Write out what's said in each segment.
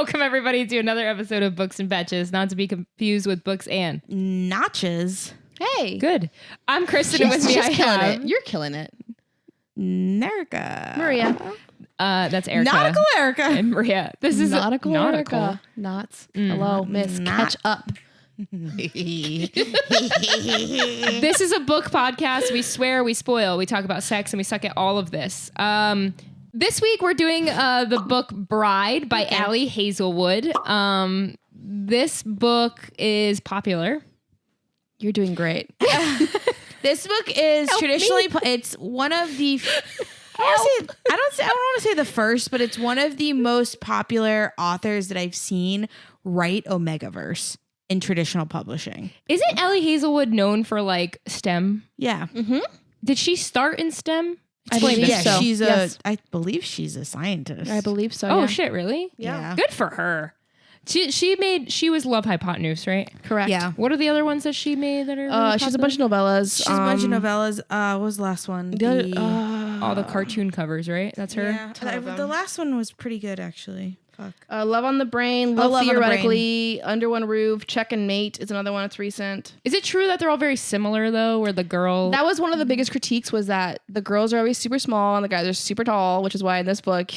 Welcome everybody to another episode of Books and Betches, not to be confused with Books and Notches. Hey. Good. I'm Kristen, and with me I have... You're killing it. Nerica. Maria. That's Erica. Nautical Erica. And Maria. This is Nautical. nautical. Erica. Knots. Hello, miss. Catch up. This is a book podcast. We swear, we spoil. We talk about sex, and we suck at all of this. This week we're doing the book Bride by Ali Hazelwood. This book is popular. You're doing great. This book is traditionally it's one of the I don't want to say the first, but it's one of the most popular authors that I've seen write Omegaverse in traditional publishing. Isn't Ali Hazelwood known for like STEM? Yeah. Mm-hmm. Did she start in STEM? I believe so. She's I believe she's a scientist. I believe so. Oh yeah. shit, really? Yeah. Good for her. She was Love Hypotenuse, right? Correct. Yeah. What are the other ones that she made that are really She's a popular? bunch of novellas. She's a bunch of novellas. What was the last one? All the cartoon covers, right? That's her. Yeah. The last one was pretty good, actually. Fuck. Love on the Brain, Love Love on the Theoretically, Under One Roof, Check and Mate is another one that's recent. Is it true that they're all very similar though? Where the girl That was one of the biggest critiques, was that the girls are always super small and the guys are super tall, which is why in this book,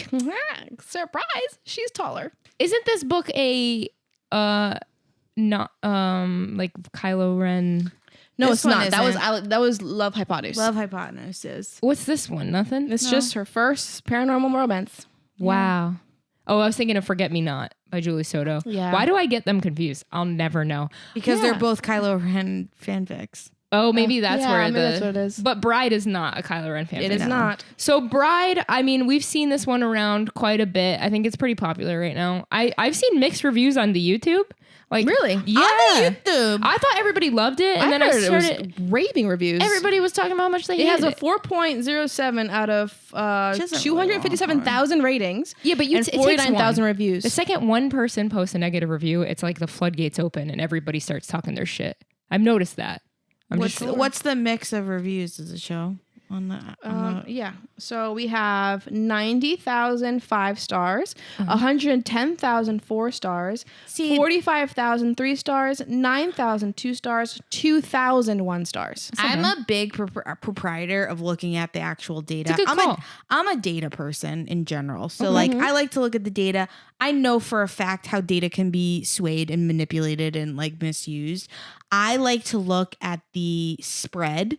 surprise, she's taller. isn't this book a not like Kylo Ren? No, This it's one not. That was Love Hypotenuse. Love Hypotenuse. What's this one? Nothing. It's just her first paranormal romance. Wow. Oh, I was thinking of Forget Me Not by Julie Soto. Yeah. Why do I get them confused? I'll never know. Because they're both Kylo Ren fanfics. Oh, maybe that's yeah, where maybe that's what it is. But Bride is not a Kylo Ren fan. It is not. So Bride, I mean, we've seen this one around quite a bit. I think it's pretty popular right now. I've seen mixed reviews on the YouTube. Like, Really? Yeah. On the YouTube. I thought everybody loved it, and then I heard started. it was raving reviews. Everybody was talking about how much they It has hated a 4.07 out of doesn't 257,000 ratings. Yeah, but and it takes 49,000 one. reviews. The second one person posts a negative review, it's like the floodgates open and everybody starts talking their shit. I've noticed that. What's the mix of reviews does it show on the? Yeah. So we have 90,000 5 stars, 110,000 4 stars, 45,000 3 stars, 9,000 2 stars, 2,000 1 stars. I'm a big proprietor of looking at the actual data. It's a good call. I'm a data person in general. So like I like to look at the data. I know for a fact how data can be swayed and manipulated and like misused. I like to look at the spread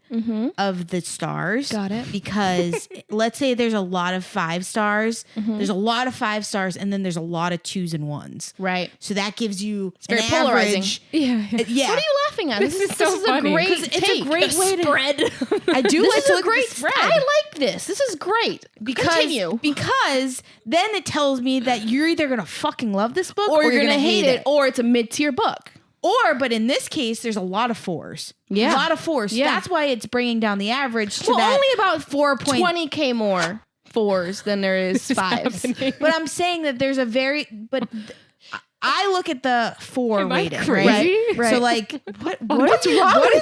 of the stars. Got it. Because let's say there's a lot of 5 stars. There's a lot of 5 stars and then there's a lot of 2s and 1s. Right. So that gives you very an polarizing. average. Yeah. Yeah. What are you laughing at? This is so funny. a great 'Cause it's a take. great way to Spread. I do This like is to a look great at the spread. I like this. This is great. Continue. Because then it tells me that you're either gonna fucking love this book Or you're gonna hate it, or it's a mid-tier book. But in this case, there's a lot of 4s. Yeah. A lot of 4s. Yeah. That's why it's bringing down the average to Well, that. only about 4.20. 20K more 4s than there is 5s. But I'm saying that there's a I look at the 4 Am I rating, crazy? right? So like, What's wrong with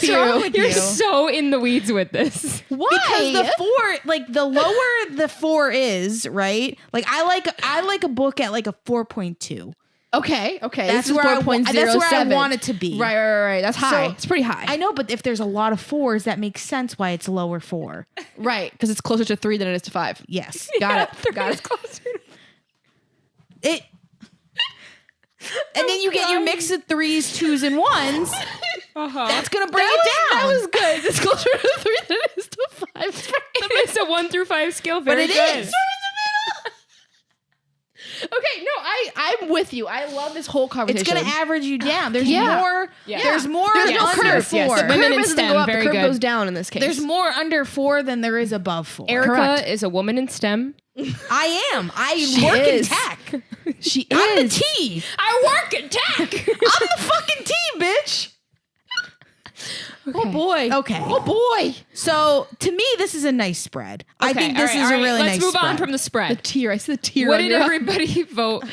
you? wrong with You're you? so in the weeds with this. Why? Because the 4, like the lower the 4 is, right? Like I like a book at like a 4.2. Okay. That's This is where I 4.07. want it to be. Right. That's high. So, it's pretty high. I know, but if there's a lot of 4s, that makes sense why it's lower 4. Right, because it's closer to 3 than it is to 5. Yes. Got it. Got it. Closer. It. And then you get your mix of 3s, 2s, and 1s. That's gonna bring it down. That was good. It's closer to 3 than it is to 5. It's a 1 through 5 scale. But Very it good. is. Okay, no, I'm with you. I love this whole conversation. It's gonna average you down. There's Yeah. more. Yeah. There's more There's no under curve. 4. Yes, The women curve in doesn't STEM, go up. very The curve good. goes down in this case. There's more under 4 than there is above 4. Erica Correct. is a woman in STEM. I am. I She work is. in tech. She I'm the is. T. I work in tech. I'm the fucking T, bitch. Oh boy. Okay. Oh boy. So to me, this is a nice spread. I Okay, think this all right, is all a right. really Let's nice move spread. on from the The spread. tier. I see the tier. What on did your- everybody vote?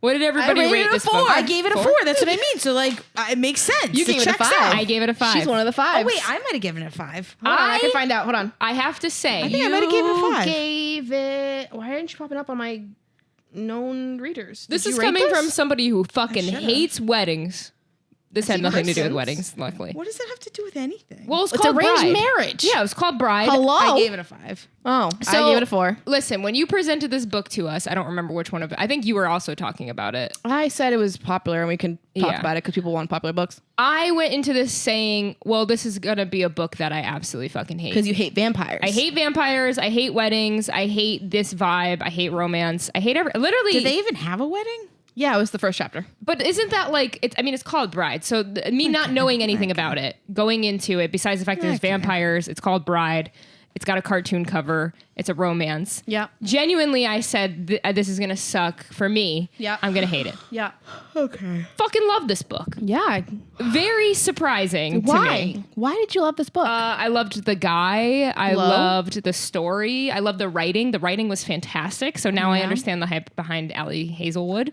What did everybody rated rate it a this 4. book? I gave it a 4. That's what I mean. So like, it makes sense. You It gave it a checks 5. out. I gave it a 5. She's one of the 5s. Oh wait, I might have given it a 5. Hold on, I can I- find out. Hold on. I have to say, I think I might have gave it a 5. Gave it. Why aren't you popping up on my known readers. This Did is you rate coming this? from somebody who fucking should've. hates weddings. This had nothing to do with Christens? weddings, luckily. What does that have to do with anything? Well, it's It's called arranged Bride. marriage. Yeah, it was called Bride. Hello. I gave it a 5. Oh, So- I gave it a 4. Listen, when you presented this book to us, I don't remember which one of it. I think you were also talking about it. I said it was popular, and we can talk Yeah. about it because people want popular books. I went into this saying, well, this is going to be a book that I absolutely fucking hate. Because you hate vampires. I hate vampires. I hate weddings. I hate this vibe. I hate romance. I hate literally. Did they even have a wedding? Yeah, it was the first chapter. But isn't that like, it's called Bride. So me not knowing anything about it, going into it, besides the fact that there's vampires, it's called Bride. It's got a cartoon cover. It's a romance. Yeah. Genuinely, I said, this is going to suck for me. Yeah. I'm going to hate it. Yeah. Okay. Fucking love this book. Yeah. Very surprising to Why? me. Why did you love this book? I loved the guy. I Hello? loved the story. I loved the writing. The writing was fantastic. So now I Yeah. understand the hype behind Ali Hazelwood.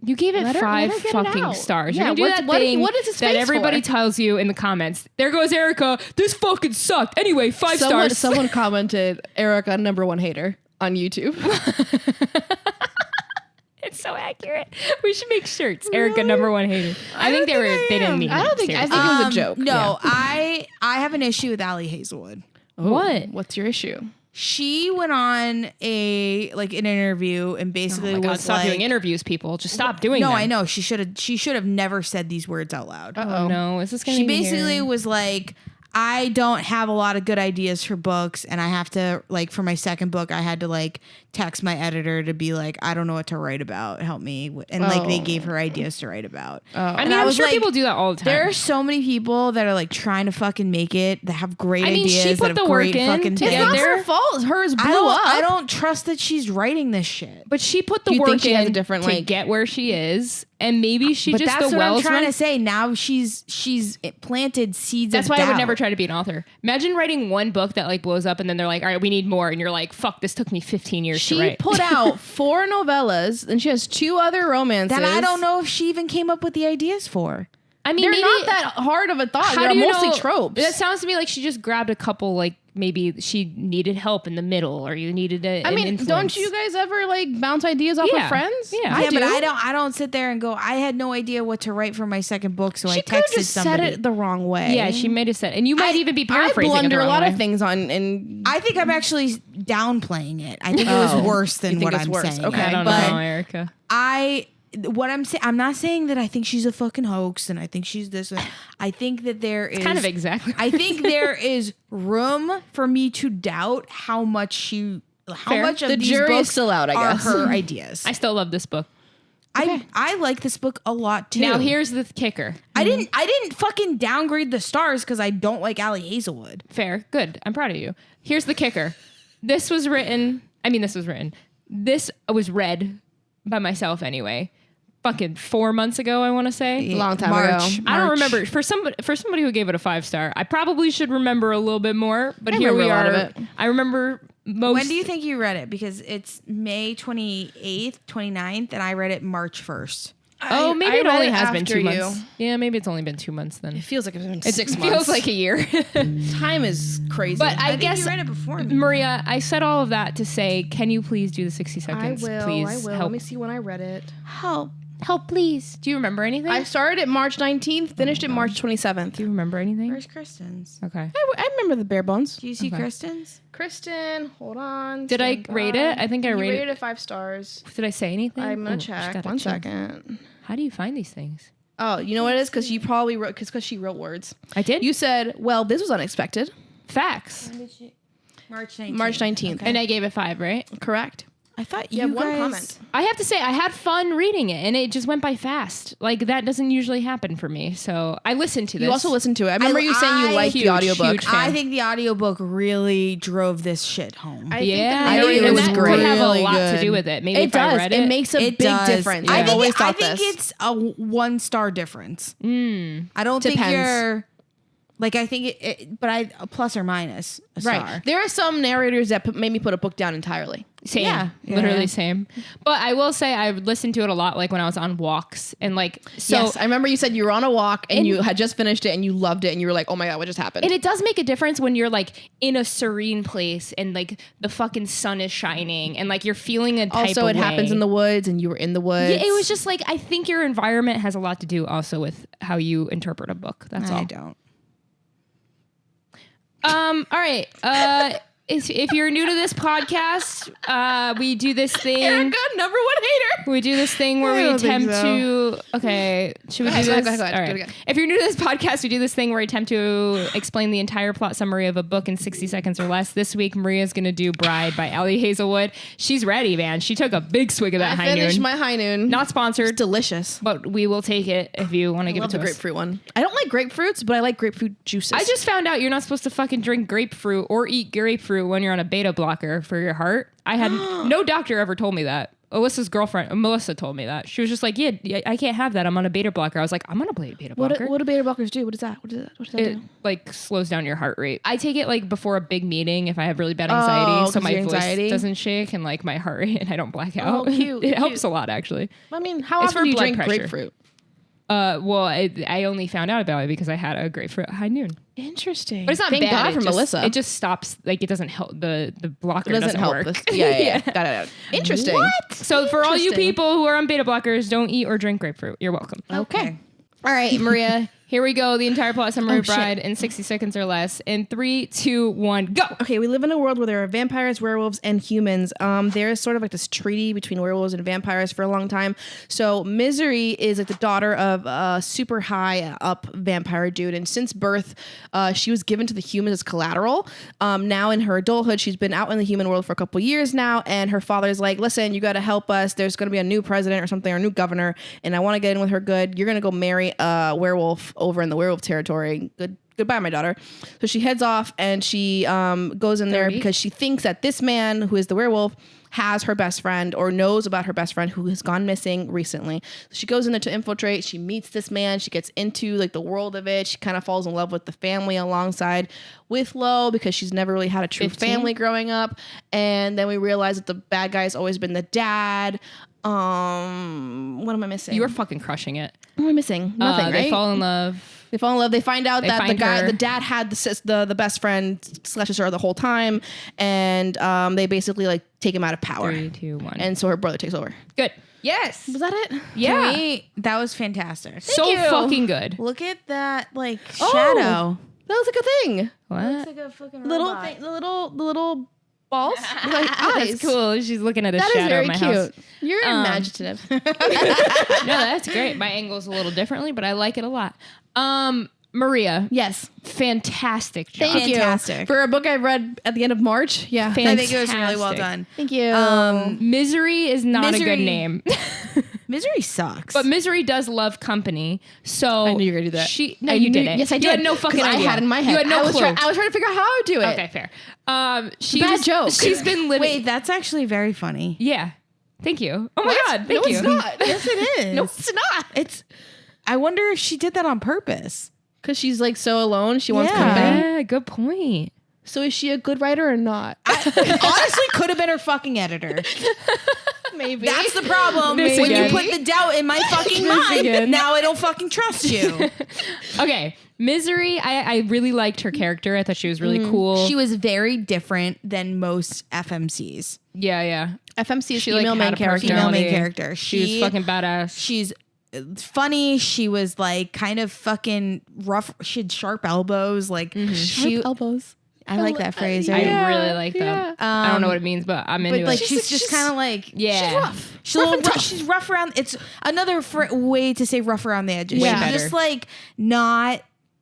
You gave it Let her 5 get it fucking out. stars. Yeah, You're gonna do that thing what is his that face everybody for? tells you in the comments. There goes Erica. This fucking sucked. Anyway, 5 stars. Someone commented, Erica, #1 hater on YouTube. It's so accurate. We should make shirts. Erica, #1 hater. I think they didn't mean I it. don't think- I seriously. think it was a joke. No, I have an issue with Ali Hazelwood. What? What's your issue? She went on an interview and Oh basically my God, was stop like, doing interviews, people. Just stop doing no, them. I know she should have never said these words out loud. Oh no, is this going to She be basically here? was like, I don't have a lot of good ideas for books, and I have to, like, for my second book, I had to, like, text my editor to be like, I don't know what to write about, help me. And like they gave her ideas to write about. I And mean, I I'm was sure like, people do that all the time. There are so many people that are like trying to fucking make it, that have great I mean, ideas, she put that have the work great in fucking to It's get not there. her fault. Hers blew I up. don't trust that she's writing this shit. But she put the Do you work think she has a in different, to like- get where she is, and maybe she But just that's the what I'm wells trying run- to say. Now she's planted seeds. That's of why I would doubt. never try to be an author. Imagine writing one book that like blows up, and then they're like, "All right, we need more," and you're like, "Fuck, this took me 15 years to She write." put out 4 novellas, and she has 2 other romances. That I don't know if she even came up with the ideas for. I mean, They're maybe not that hard of a thought. How They're do you mostly know- tropes. That sounds to me like she just grabbed a couple. Like maybe she needed help in the middle, or you needed a. I an mean, influence. don't you guys ever like bounce ideas off Yeah. of friends? Yeah. Yeah, but I don't sit there and go, I had no idea what to write for my second book, so She I could have texted just somebody. said it the wrong way. Yeah, she might have said, and you might even be I paraphrasing it the blunder a wrong lot way. of things on, and I think I'm actually downplaying it. I think it was worse than You think what it's I'm worse. saying. Okay. I don't but know, Erica. I'm not saying that I think she's a fucking hoax and I think she's this. I think that there is Kind of exactly. I think there is room for me to doubt how much of The these jury is books still out, I are guess. her ideas. I still love this book. I like this book a lot too. Now here's the kicker. I didn't fucking downgrade the stars because I don't like Ali Hazelwood. Fair. Good. I'm proud of you. Here's the kicker. This was written. This was read by myself anyway. Fucking 4 months ago, I want to say. long time March. ago. I don't remember. For somebody who gave it a 5-star, I probably should remember a little bit more. But here we remember a lot are. of it. I remember most. When do you think you read it? Because it's May 28th, 29th, and I read it March 1st. Oh, maybe I it read only it has been after 2 you. months. Yeah, maybe it's only been 2 months then. It feels like it's been It 6 months. feels like a year. Time is crazy. But I think guess you read it before me. Maria, I said all of that to say, can you please do the 60 I seconds? will. Please I will. help. Let me see when I read it. Help, please. Do you remember anything? I started it March 19th, finished it March 27th. Do you remember anything? Where's Kristen's? Okay. I remember the bare bones. Do you see Kristen's? Kristen, hold on. Did I stand rate by. it? I think I You rated rated it 5 stars. Did I say anything? I'm gonna Ooh, just check. gotta One check. second. How do you find these things? Oh, you know what it is? Because you probably wrote because she wrote words. I did. You said, "Well, this was unexpected." Facts. March 19th. March 19th. And I gave it 5, right? Correct. I thought You you have one guys- comment. I have to say, I had fun reading it, and it just went by fast. Like, that doesn't usually happen for me. So I listened to this. You also listened to it. I remember you saying you liked huge, the audiobook. huge fan. I think the audiobook really drove this shit home. I think Yeah, the I think narrative it and was that great. could have a Really lot to good. do with it. Maybe It if I does. read It makes a big difference. Yeah. I've always I thought think this. it's a 1-star difference. I don't think Depends. you're. Like I think but I a plus or minus a star. Right. There are some narrators that made me put a book down entirely. Same. Yeah. Literally Yeah. same. But I will say I listened to it a lot like when I was on walks and like so Yes, I remember you said you were on a walk and you had just finished it and you loved it and you were like, oh my God, what just happened? and it does make a difference when you're like in a serene place and like the fucking sun is shining and like you're feeling a type also, of it happens way. in the woods and you were in the woods. Yeah, it was just like I think your environment has a lot to do also with how you interpret a book. That's all. I don't. All right. If you're new to this podcast, we do this thing. Erica, number one hater. We do this thing where I we don't think attempt to. Okay, should we do Go this? ahead, go ahead. All Do right. it again. If you're new to this podcast, we do this thing where we attempt to explain the entire plot summary of a book in 60 seconds or less. This week, Maria's going to do Bride by Ali Hazelwood. She's ready, man. She took a big swig of that I high finished noon. my high noon. Not sponsored, It's delicious. but we will take it if you want to give Love it to the us. grapefruit one. I don't like grapefruits, but I like grapefruit juices. I just found out you're not supposed to fucking drink grapefruit or eat grapefruit when you're on a beta blocker for your heart. I had no doctor ever told me that. Alyssa's girlfriend, Melissa, told me that. She was just like, yeah, I can't have that. I'm on a beta blocker. I was like, I'm on a beta blocker. what do beta blockers do? What is that? What does that It do? like slows down your heart rate. I take it like before a big meeting if I have really bad anxiety, so 'cause my your voice anxiety? doesn't shake and like my heart rate and I don't black out. Oh, cute, It helps cute. a lot actually. I mean, how It's often for do you blood drink pressure. grapefruit? Well, I only found out about it because I had a grapefruit high noon. Interesting. But it's not Thank bad. God It for just- Melissa. It just stops. Like it doesn't help. The blocker It doesn't help. work. This. Yeah. Got it. Interesting. So for all you Interesting. people who are on beta blockers, don't eat or drink grapefruit. You're welcome. Okay. All right, Maria. Here we go. The entire plot summary of shit. Bride in 60 seconds or less. In 3, 2, 1, go. Okay, we live in a world where there are vampires, werewolves, and humans. There is sort of like this treaty between werewolves and vampires for a long time. So Misery is like the daughter of a super high up vampire dude, and since birth, she was given to the humans as collateral. Now in her adulthood, she's been out in the human world for a couple years now, and her father's like, "Listen, you got to help us. There's going to be a new president or something, or a new governor, and I want to get in with her good. You're going to go marry a werewolf over in the werewolf territory. Goodbye, my daughter." So she heads off and she goes in there 30. because she thinks that this man who is the werewolf has her best friend or knows about her best friend who has gone missing recently. So she goes in there to infiltrate. She meets this man. She gets into like the world of it. She kind of falls in love with the family alongside with Lo because she's never really had a true 15? family growing up. And then we realize that the bad guy's always been the dad. What am I missing? You were fucking crushing it. What am I missing? Nothing, right? They fall in love. They fall in love. They find out that find her. the dad had the best friend / sister the whole time, and they basically like take him out of power. 3, 2, 1. And so her brother takes over. Good. Yes. Was that it? Yeah. That was fantastic. So you. fucking good. Look at that, like Oh. shadow. That was like a thing. What? Like a fucking Little thing, the little balls, with, like eyes. That's cool. She's looking at a That is shadow very in my cute. house. You're imaginative. No, that's great. My angle's a little differently, but I like it a lot. Maria, Yes. fantastic job. Thank Fantastic. you for a book I read at the end of March. Yeah. I think it was really well Fantastic. done. Thank you. Misery is not a Misery. good name. Misery sucks. But Misery does love company. So I knew you were gonna do that. No, I you knew- didn't. Yes, I did. You had no 'Cause fucking idea. I had it in my head. You had no I was clue. I was trying to figure out how I would do it. Okay, fair. She Bad was, joke. She's been living. wait, that's actually very funny. Yeah. Thank you. Oh my God. Thank no, you. it's not. Yes, it is. No, it's not. It's. I wonder if she did that on purpose. Because she's like so alone. She wants Yeah. company. Yeah, good point. So is she a good writer or not? Honestly, could have been her fucking editor. Maybe. That's the problem. This When again. you put the doubt in my fucking This mind, again. now I don't fucking trust you. Okay. Misery, I really liked her character. I thought she was really cool. She was very different than most FMCs. yeah. FMC is She, female like, main had a character. Female main Personality. character. She was fucking badass. She's funny. She was like kind of fucking rough. She had sharp elbows. Like she. elbows. I like that phrase. I Right? Yeah, really like them. yeah. I don't know what it means, but I'm into But like it. she's just kind of like Yeah. she's rough. She's a little rough. She's rough around. It's another way to say rough around the edges. Way She's better. just like not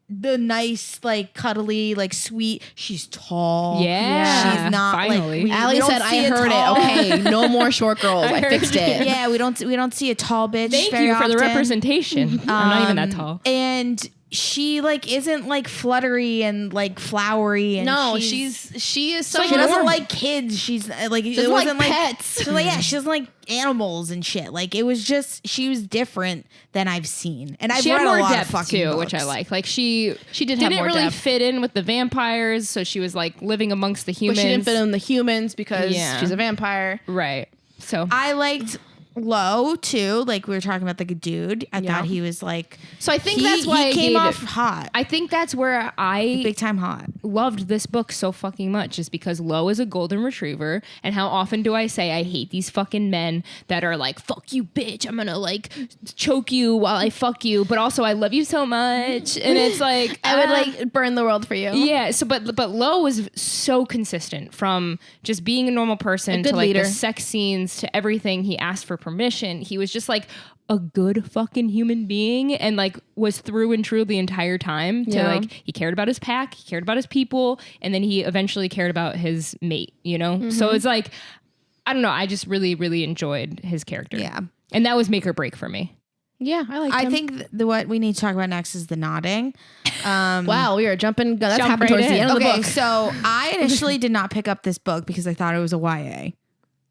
the nice, like cuddly, like sweet. She's tall. Yeah. she's not Finally. like. We Allie don't said, see "I a heard tall- it. Okay, no more short girls. I heard fixed it." Yeah, we don't see a tall bitch. Thank very you for the often. representation. I'm not even that tall. And she like isn't like fluttery and like flowery and No, she is so doesn't normal. like kids. She's like it doesn't wasn't like like pets. So like yeah, she doesn't like animals and shit. Like it was just she was different than I've seen, and I've She read had more a lot depth of fucking too, books. which I like. Like she did have didn't more really depth. fit in with the vampires, so she was like living amongst the But humans. she didn't fit in the humans because Yeah. she's a vampire. Right. So I liked Low too. Like we were talking about the dude. I Yeah. thought he was like. So I think that's why I he came gave off it- hot, I think that's where I big time hot. loved this book so fucking much, is because Lo is a golden retriever, and how often do I say I hate these fucking men that are like, fuck you bitch, I'm gonna like choke you while I fuck you, but also I love you so much, and it's like I would like burn the world for you. yeah, so but Lo was so consistent from just being a normal person good to like leader. the sex scenes to everything. He asked for permission. He was just like a good fucking human being, and like was through and true the entire time to Yeah. like he cared about his pack, he cared about his people, and then he eventually cared about his mate, you know? So it's like I don't know, I just really, really enjoyed his character. Yeah. And that was make or break for me. Yeah, I like I him. think what we need to talk about next is the nodding. Wow, we are jumping. That's Jump happened right towards the in. end of the Okay, book. so I initially did not pick up this book because I thought it was a YA.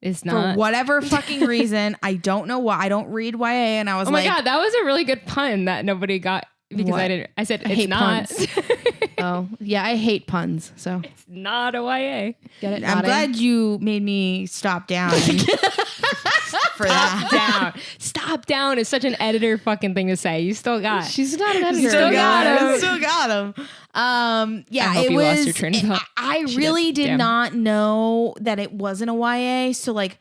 It's For not whatever fucking reason, I don't know why. I don't read YA, and I was Oh my like, god, that was a really good pun that nobody got because What? I didn't. I said it's hate not. puns. Oh, yeah, I hate puns. So It's not a YA. get it? I'm Nodding? glad you made me stop down for that. Down. Stop down is such an editor fucking thing to say. You still got. She's not an editor. You still got him. Still got him. Yeah, I hope it you was. lost your train of thought. I She really did Damn. not know that it wasn't a YA. So like,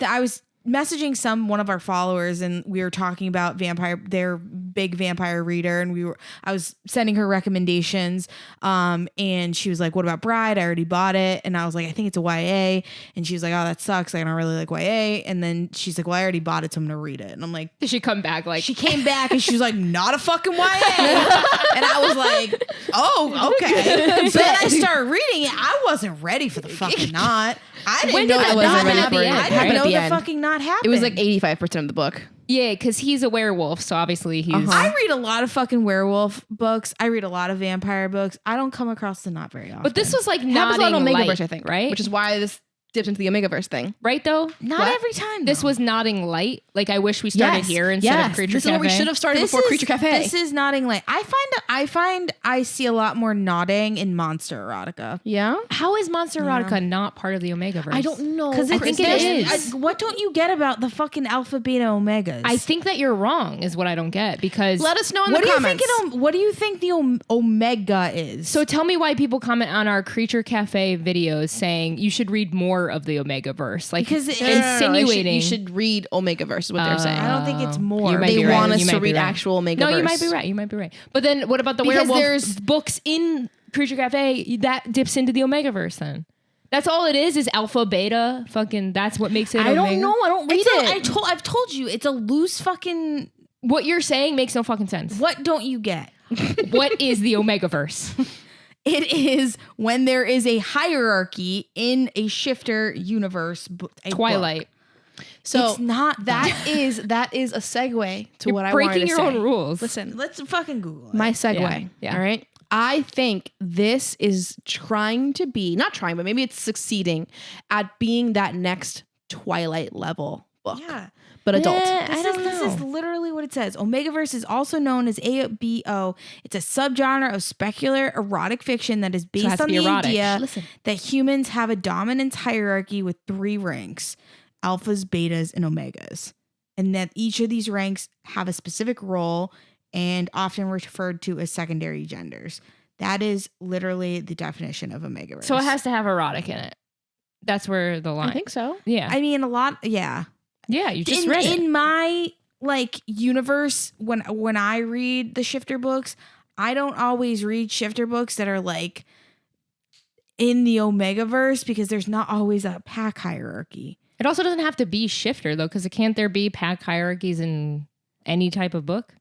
I was messaging one of our followers, and we were talking about their big vampire reader, and I was sending her recommendations, and she was like, what about Bride? I already bought it. And I was like, I think it's a YA. And she was like, oh, that sucks, I don't really like YA. And then she's like, well, I already bought it, so I'm gonna read it. And I'm like, Did she come back like she came back and she was like, not a fucking YA. And I was like, oh, okay. So then I started reading it. I wasn't ready for the fucking knot. I didn't When know did that that knot happen? happened. At the end, I right? didn't know At the the end. fucking knot happened. It was like 85% of the book. Yeah, because he's a werewolf, so obviously he's. I read a lot of fucking werewolf books. I read a lot of vampire books. I don't come across the knot very often. But this was like Happens a lot nodding on Omegaverse, light, I think, right? Which is why this dips into the Omegaverse thing. right though. not what? every time. This though. was nodding light. Like I wish we started here instead of Creature This is where we Cafe. should have started This before is- Creature Cafe. This is nodding light. I find I see a lot more nodding in monster erotica. yeah. How is Monster Erotica not part of the Omegaverse? I don't know. Because I think it is. What don't you get about the fucking alpha, beta, omegas? I think that you're wrong. Is what I don't get because. Let us know in What the do you comments. think? What do you think the omega is? So tell me why people comment on our Creature Cafe videos saying you should read more of the Omegaverse, like Because it- insinuating. You should read Omegaverse is what they're saying. I don't think it's more. You might They be right. want us You to might be read right. actual Omegaverse. No, you might be right. You might be right. But then what about the Because werewolf there's- books in Creature Cafe that dips into the Omegaverse then? That's all it is alpha, beta, fucking that's what makes it I don't Omega. know. I don't read it. I've told you it's a loose fucking. What you're saying makes no fucking sense. What don't you get? What is the Omegaverse? It is when there is a hierarchy in a shifter universe. A Twilight. So It's not that is a segue to You're what I wanted breaking to your say. own rules. Listen, Let's fucking Google it. my segue. Yeah, yeah. All right. I think this is trying to be not trying, but maybe it's succeeding at being that next Twilight level book, yeah. but adult. This is literally what it says. Omegaverse is also known as ABO. It's a subgenre of specular erotic fiction that is it has based to on be the erotic. idea Listen. that humans have a dominance hierarchy with 3 ranks: alphas, betas, and omegas, and that each of these ranks have a specific role and often referred to as secondary genders. That is literally the definition of Omegaverse. So it has to have erotic in it. That's where the line. I think so. Yeah. I mean, a lot. Yeah. Yeah, you just in, read it. in my like universe, when I read the shifter books, I don't always read shifter books that are like in the Omegaverse because there's not always a pack hierarchy. It also doesn't have to be shifter though, because can't there be pack hierarchies in any type of book?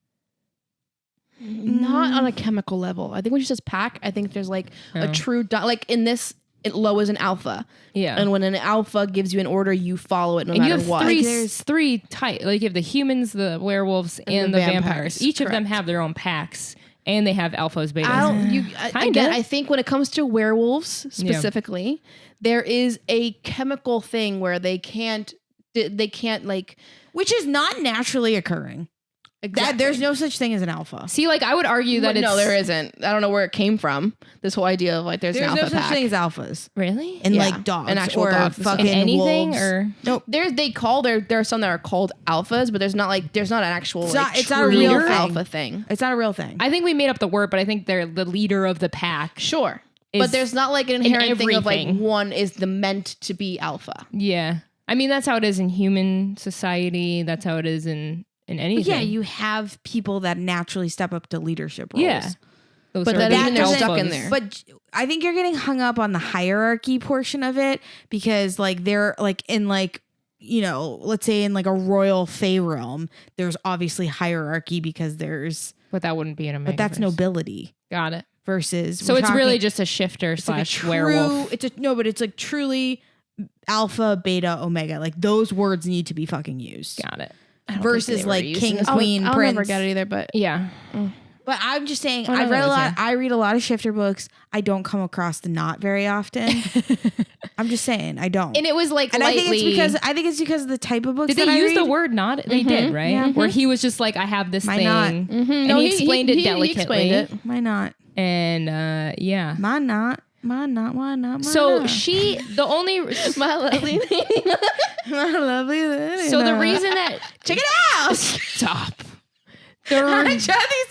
Not on a chemical level. I think when she says pack, I think there's like Oh. a true like in this. Low is an alpha, Yeah. and when an alpha gives you an order, you follow it no and you matter have what. three, Like, there's- three types. Like you have the humans, the werewolves, and the the vampires. vampires. Each of them Correct. have their own packs And they have alphas, betas. Again, I think when it comes to werewolves specifically, there is a chemical thing where they can't like, which is not naturally occurring. exactly. There's no such thing as an alpha. See, like I would argue that no, there isn't. I don't know where it came from. This whole idea of like there's an There's alpha no such pack. thing as alphas. Really? And Yeah. like dogs. And actual or dogs and stuff. fucking In anything wolves. or Nope. There are some that are called alphas, but there's not an actual It's like, not- it's not a true real thing. alpha thing. It's not a real thing. I think we made up the word, but I think they're the leader of the pack. Sure. Is But there's not like an inherent thing of like everything. one is the meant to be alpha. Yeah. I mean, that's how it is in human society. That's how it is in anything. Yeah, you have people that naturally step up to leadership roles. Yeah. Those But are that the doesn't- they're stuck alphas. in there. But I think you're getting hung up on the hierarchy portion of it because like they're like in like, you know, let's say in like a royal fae realm, there's obviously hierarchy because there's, But that wouldn't be in a but that's megaverse. nobility Got it. versus. So we're it's really talking- just a shifter it's like a slash werewolf. but it's like truly alpha, beta, omega. Like those words need to be fucking used. Got it. I don't think Versus they were like using king, this. queen, I'll prince. never get it either, but Yeah. But I'm just saying, Oh, no, I've read that a was, lot. yeah. I read a lot of shifter books. I don't come across the knot very often. I'm just saying, I don't. And it was like And lightly. I think it's because of the type of books. Did that they I use the read. word not? They did, right? Yeah. Where he was just like, I have this My thing. knot. And No, he explained it he delicately. explained it. Why not? And yeah. My not. My not. Why not? My So not. the only, My lovely my lovely. so the reason that, check it out. stop. I try to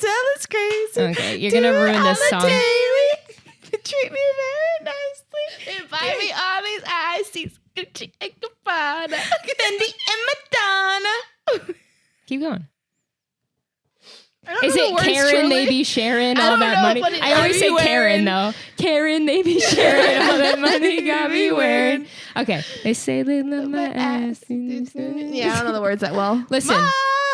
tell it's crazy. Okay, you're gonna ruin this song. Treat me very nicely. Invite me on these ice seats. Then the Madonna. Keep going. I don't Is know the it words Karen, truly. maybe Sharon, I all don't that know, money? but it- I always are say you Karen wearing- though. Karen, maybe Sharon, all that money got me wearing. Okay, they say they love my ass. Yeah, I don't know the words that well. Listen,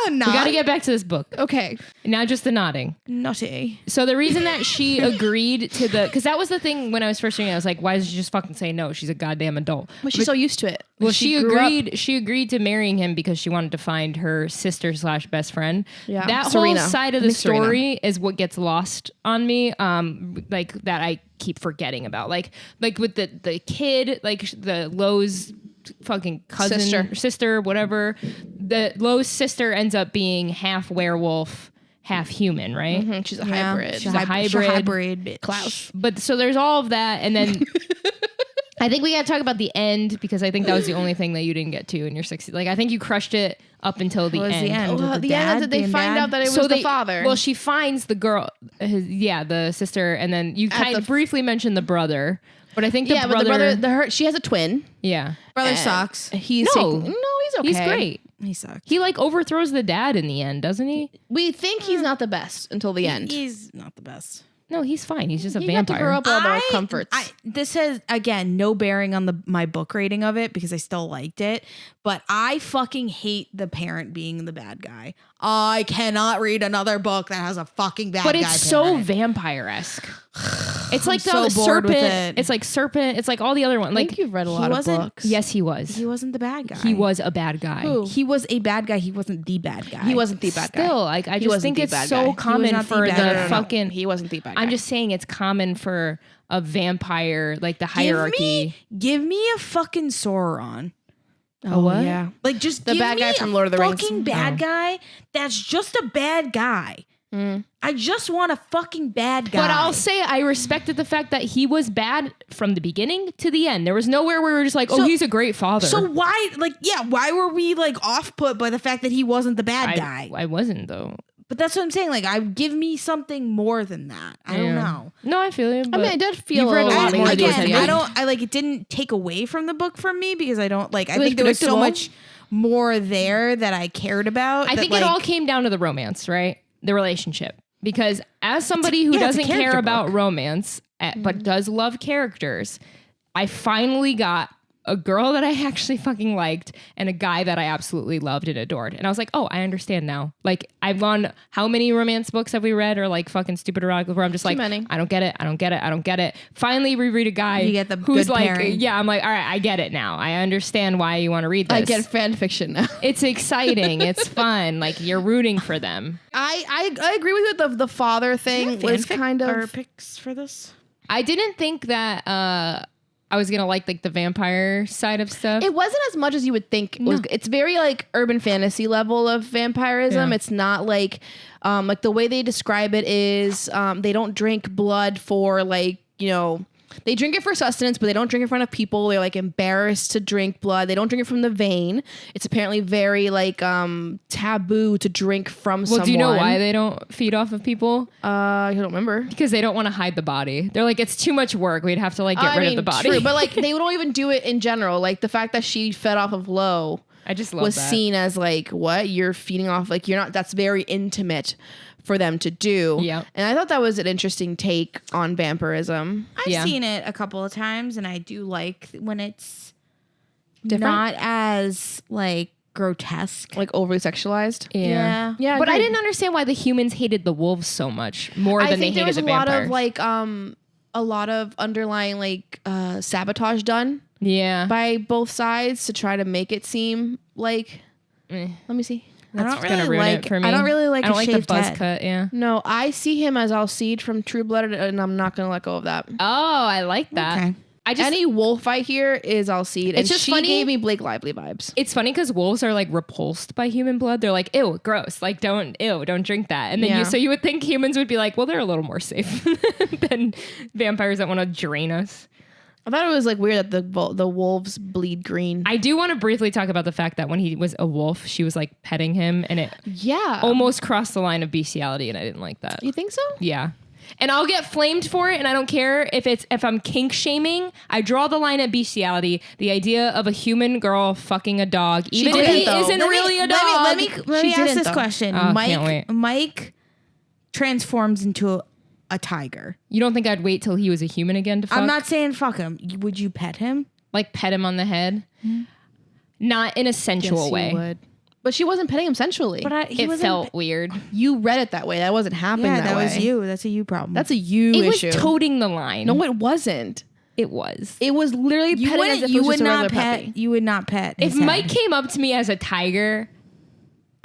we We got to get back to this book, Okay. not just the nodding. naughty. So the reason that she agreed to because that was the thing when I was first reading it, I was like, why does she just fucking say no? She's a goddamn adult. But she's so used to it. Well, she grew up- agreed. She agreed to marrying him because she wanted to find her sister slash best friend. Yeah. That Serena. whole side of the Miss Serena. story is what gets lost on me. Like that I keep forgetting about. Like with the kid, like the Lowe's fucking cousin, sister, whatever. The Lowe's sister ends up being half werewolf, half human, right? Mhm, she's a hybrid. She's a hybrid. bitch. Klaus. But so there's all of that, and then I think we got to talk about the end because I think that was the only thing that you didn't get to in your 60s. Like I think you crushed it up until the What was end. the end? Well, With the end is that they being find dad? out that it was the father. Well, she finds the girl, the sister, and then you kind of briefly mentioned the brother. But I think the yeah, brother, but the brother, she has a twin. yeah, Brother and sucks. He's No. he's okay. he's great. He sucks. He like overthrows the dad in the end, doesn't he? We think he's not the best until the end. He's not the best. No, he's fine. He's just a He got vampire. to grow up all the comforts. This has again no bearing on my book rating of it because I still liked it, but I fucking hate the parent being the bad guy. I cannot read another book that has a fucking bad But guy. it's so parent. vampire-esque. It's like so the bored with serpent. it. It's like serpent. It's like all the other ones. I Like think you've read a he lot of wasn't- books. yes, he was. He wasn't the bad guy. He was a bad guy. Who? He was a bad guy. He wasn't the bad guy. He wasn't the bad guy. Still, like I He just wasn't think the it's bad so guy. He was common not the for bad the guy. No. fucking. He wasn't the bad guy. I'm just saying it's common for a vampire, like the hierarchy. Give me a fucking Sauron. Oh, what? yeah. Like just The give bad me guy a from Lord of the Rings. fucking bad guy. That's just a bad guy. I just want a fucking bad guy. But I'll say I respected the fact that he was bad from the beginning to the end. There was nowhere where we were just like, oh, So- he's a great father. So why, why were we like off put by the fact that he wasn't the bad guy? I wasn't though. But that's what I'm saying. Like, give me something more than that. I don't Yeah. know. No, I feel it. I mean, I did feel You've read a lot lot more more than towards this, the yeah. I end. don't. I like it. Didn't take away from the book from me because I don't like. I was think there was so predictable. much more there that I cared about. I that, think like, it all came down to the romance, right? The relationship. Because as somebody who it's a doesn't care character about book. romance, but does love characters, I finally got a girl that I actually fucking liked and a guy that I absolutely loved and adored. And I was like, oh, I understand now. Like, I've gone, how many romance books have we read or like fucking stupid erotica where I'm just like, many. I don't get it. I don't get it. I don't get it. Finally, we read a guy You get the who's good like, pairing. yeah, I'm like, all right, I get it now. I understand why you want to read this. I get fan fiction now. It's exciting. It's fun. Like, you're rooting for them. I agree with you. The father thing was kind of or picks for this. I didn't think that I was gonna like the vampire side of stuff. It wasn't as much as you would think. It's very like urban fantasy level of vampirism. Yeah. It's not like the way they describe it is they don't drink blood for like, you know, they drink it for sustenance, but they don't drink it in front of people. They're like embarrassed to drink blood. They don't drink it from the vein. It's apparently very like taboo to drink from someone. Do you know why they don't feed off of people? I don't remember. Because they don't want to hide the body. They're like, it's too much work. We'd have to like get rid of the body. True, but like they don't even do it in general. Like the fact that she fed off of Lo I just love was that. seen as like, what? You're feeding off, like you're not, that's very intimate for them to do. Yeah. And I thought that was an interesting take on vampirism. I've seen it a couple of times, and I do like when it's Different? not as like grotesque. Like overly sexualized. Yeah. Yeah. But I agreed. didn't understand why the humans hated the wolves so much more I than they think there hated was the a lot vampires. of like a lot of underlying like sabotage done yeah. by both sides to try to make it seem like Eh. let me see. That's I don't gonna really ruin like. it for me. I don't really like I don't a like the shaved buzz head. cut. Yeah. No, I see him as Alcide from True Blood, and I'm not gonna let go of that. Oh, I like that. Okay. I just Any wolf I hear is Alcide, and It's just she funny- gave me Blake Lively vibes. It's funny because wolves are like repulsed by human blood. They're like, ew, gross. Like, don't drink that. And then Yeah. so you would think humans would be like, well, they're a little more safe than vampires that want to drain us. I thought it was like weird that the wolves bleed green. I do want to briefly talk about the fact that when he was a wolf, she was like petting him and it Yeah. almost crossed the line of bestiality, and I didn't like that. You think so? Yeah. And I'll get flamed for it, and I don't care if I'm kink shaming. I draw the line at bestiality. The idea of a human girl fucking a dog, even if didn't, he though. isn't really a dog. Let me She ask didn't, this though. question. Oh, can't wait. Mike transforms into a tiger. You don't think I'd wait till he was a human again to fuck? I'm not saying fuck him. Would you pet him? Like pet him on the head? Not in a sensual way. Would. But she wasn't petting him sensually. But he It wasn't felt weird. you read it that way. That wasn't happening Yeah, that that was way. you. That's a you problem. That's a you It issue. was toting the line. No, it wasn't. It was. It was literally you petting as wouldn't. if it You was would just a not regular pet. puppy. You would not pet. If his head. Mike came up to me as a tiger,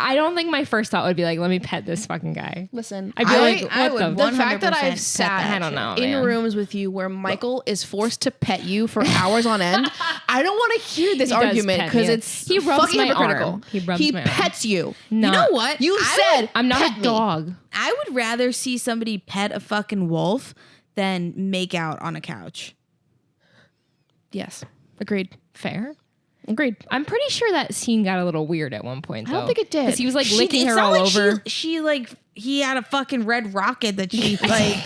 I don't think my first thought would be like, let me pet this fucking guy. Listen, I'd be like, what I would the? the fact that 100% I've pet sat that I don't know, in man. rooms with you where Michael is forced to pet you for hours on end, I don't want to hear this He does argument pet because me. it's He rubs fucking my hypocritical. arm. He rubs my arm. pets you. No. You know what? You I said I'm not pet a me. dog. I would rather see somebody pet a fucking wolf than make out on a couch. Yes, agreed. Fair. Agreed. I'm pretty sure that scene got a little weird at one point. I don't though. think it did. Because he was like licking it's her not all like over. She like he had a fucking red rocket that she like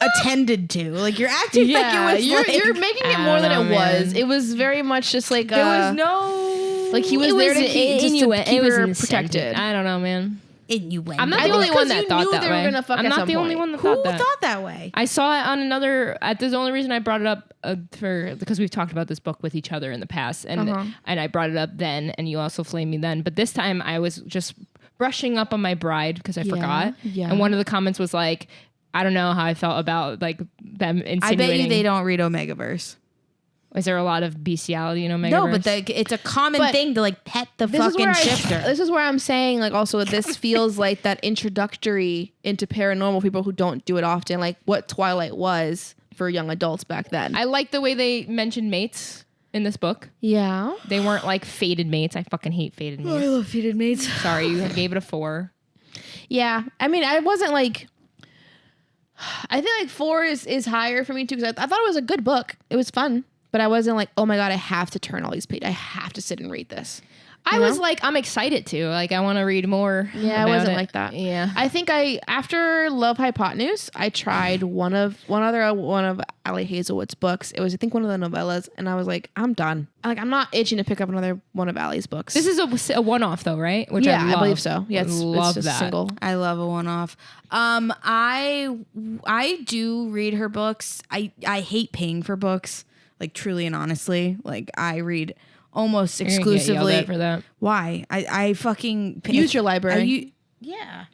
attended to. Like you're acting like it was. you're, like, you're making it I more than don't it know, was. man. It was very much just like There was no. like he was It there to keep, just to innuendo. keep It was her incentive. protected. I don't know, man. innuendo. I'm not I the think only it's 'cause one that you thought knew that they were way. gonna fuck I'm at not some the only point. one that Who thought that. thought that way? I saw it on another. This is the only reason I brought it up because we've talked about this book with each other in the past, and I brought it up then, and you also flamed me then. But this time I was just brushing up on my bride because I forgot. yeah. And one of the comments was like, I don't know how I felt about like them insinuating. I bet you they don't read Omegaverse. Is there a lot of bestiality in Omegaverse? No, but it's a common But thing to like pet the This is fucking where shifter. this is where I'm saying like also this feels like that introductory into paranormal people who don't do it often, like what Twilight was for young adults back then. I like the way they mentioned mates in this book. yeah. They weren't like fated mates. I fucking hate fated mates. love fated mates. Sorry, you gave it a 4. Yeah. I mean, I wasn't like I think like 4 is higher for me too because I thought it was a good book. It was fun, but I wasn't like, oh my god, I have to turn all these pages. I have to sit and read this. I was like, I'm excited to. Like, I want to read more. Yeah, I about wasn't it. like that. Yeah. I think after Love Hypotenuse, I tried one of Ali Hazelwood's books. It was I think one of the novellas, and I was like, I'm done. Like I'm not itching to pick up another one of Ali's books. This is a one-off though, right? Which yeah, I, I love. believe so. Yeah, it's love just that. single. I love a one-off. I do read her books. I hate paying for books. like truly and honestly. Like I read almost You're gonna get yelled exclusively. at for that. Why? I fucking Use your library. Yeah.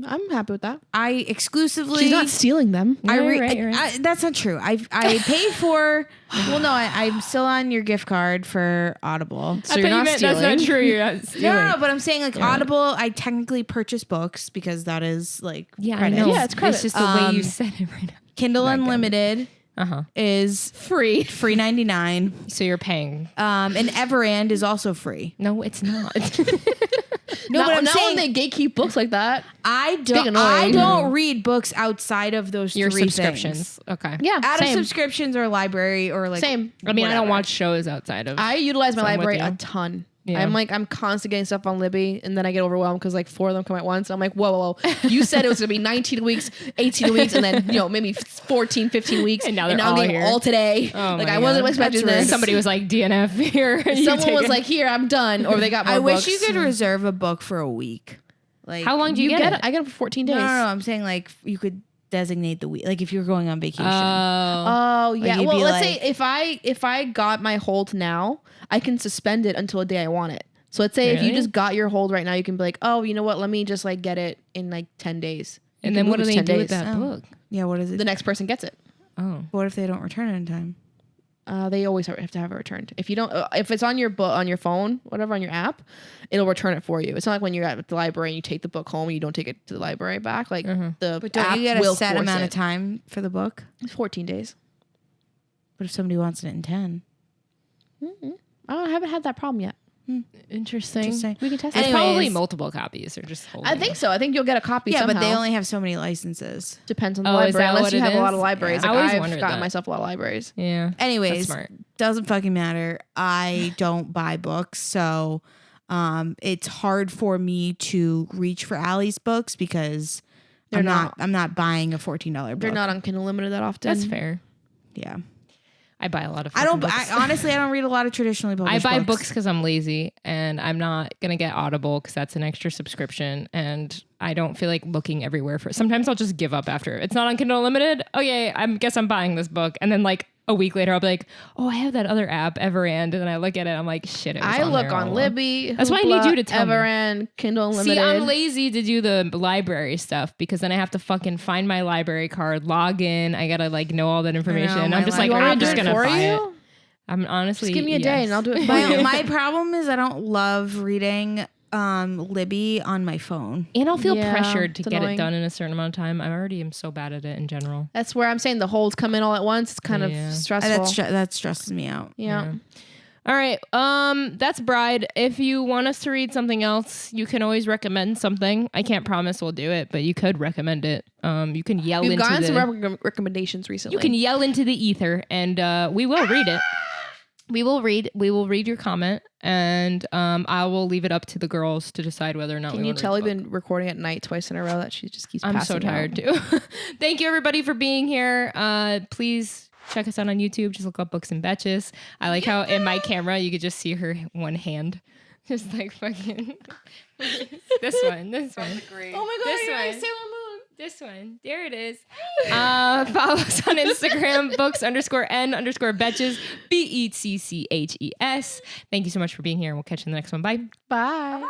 I'm happy with that. I exclusively. She's not stealing them. Yeah, you're right, you're right. That's not true. I paid for. Well, no, I'm still on your gift card for Audible. So you're not stealing. That's not true. You're not stealing. No, but I'm saying like Audible. I technically purchase books because that is like Yeah, I credit. know. Yeah, it's credit. It's just the way you said it right now. Kindle Not good. Unlimited is Free. free 99. So you're paying. And Everand is also free. No, it's not. No, but I'm not saying when they gatekeep books like that. I annoying. don't read books outside of those Your three subscriptions. things. Okay. Yeah, Out same. of subscriptions or library or like Same. I mean, I don't whatever. watch shows outside of. I utilize my So I'm with library you. a ton. Yeah. I'm constantly getting stuff on Libby, and then I get overwhelmed because like 4 of them come at once. I'm like, whoa. You said it was gonna be 19 weeks, 18 weeks, and then maybe 14, 15 weeks, And now they're I'm all getting here. all today. Oh like my I wasn't God. expecting That's rude. this. Somebody was like DNF here. Someone was like, here, I'm done, or they got more I books. wish you could reserve a book for a week. Like How long do you get it? I get it for 14 days. No, I'm saying like you could designate the week. Like if you're going on vacation. Oh yeah. you'd Well, be let's like- say if I got my hold now, I can suspend it until a day I want it. So let's say if you Really? just got your hold right now, you can be like, oh, you know what? Let me just like get it in like 10 days. You And can then what move do it they to do 10 with days. that book? Yeah, what is it? The next person gets it. Oh. What if they don't return it in time? They always have to have it returned. If you don't, if it's on your book, on your phone, whatever, on your app, it'll return it for you. It's not like when you're at the library and you take the book home and you don't take it to the library back. Like the But don't app you get will a set force amount it. of time for the book? It's 14 days. What if somebody wants it in 10? I haven't had that problem yet. Interesting. Interesting. We can test It's it. probably Anyways. multiple copies or just holding I think so. I think you'll get a copy. Yeah, but they somehow. only have so many licenses. Depends on the Oh, is library. that Unless what you it have a lot is? of libraries. Yeah. I Like, always I've wondered gotten that. myself a lot of libraries. Yeah. Anyways, That's smart. doesn't fucking matter. I don't buy books, so it's hard for me to reach for Allie's books because They're I'm not buying a $14 book. They're not on Kindle Limited that often. That's fair. Yeah. I buy a lot of I don't books. honestly I don't read a lot of traditionally I published buy books because I'm lazy and I'm not going to get Audible because that's an extra subscription and I don't feel like looking everywhere for it. Sometimes I'll just give up after. It's not on Kindle Unlimited. Okay, I guess I'm buying this book. And then like a week later, I'll be like, oh, I have that other app, Everand. And then I look at it. I'm like, shit, it was I on look there all on along. Libby. That's why I need you to tell me. Everand, Kindle Unlimited. See, I'm lazy to do the library stuff because then I have to fucking find my library card, log in. I got to like know all that information. my I'm just like, You want me I'm to just do it going to for buy it. you? I'm honestly, Just give me a day and I'll do it for My, you. my problem is I don't love reading Libby on my phone. And I'll feel Yeah, pressured to it's get annoying. it done in a certain amount of time. I already am so bad at it in general. That's where I'm saying the holds come in all at once. It's kind Yeah. of stressful. That stresses me out. Yeah. All right. That's Bride. If you want us to read something else, you can always recommend something. I can't promise we'll do it, but you could recommend it. You can yell We've into gotten the some recommendations recently. you can yell into the ether, and we will read it. We will read your comment, and I will leave it up to the girls to decide whether or not. Can we you wanna tell read we've the book. been recording at night twice in a row that she just keeps I'm passing so tired too. Thank you everybody for being here. Please check us out on YouTube. Just look up Books and Betches. I like how in my camera you could just see her one hand. Just like fucking this one. Oh my god, This you're like one. Sailor Moon. This one. There it is. Follow us on Instagram, books_n_Betches, BETCCHES. Thank you so much for being here. We'll catch you in the next one. Bye. Bye.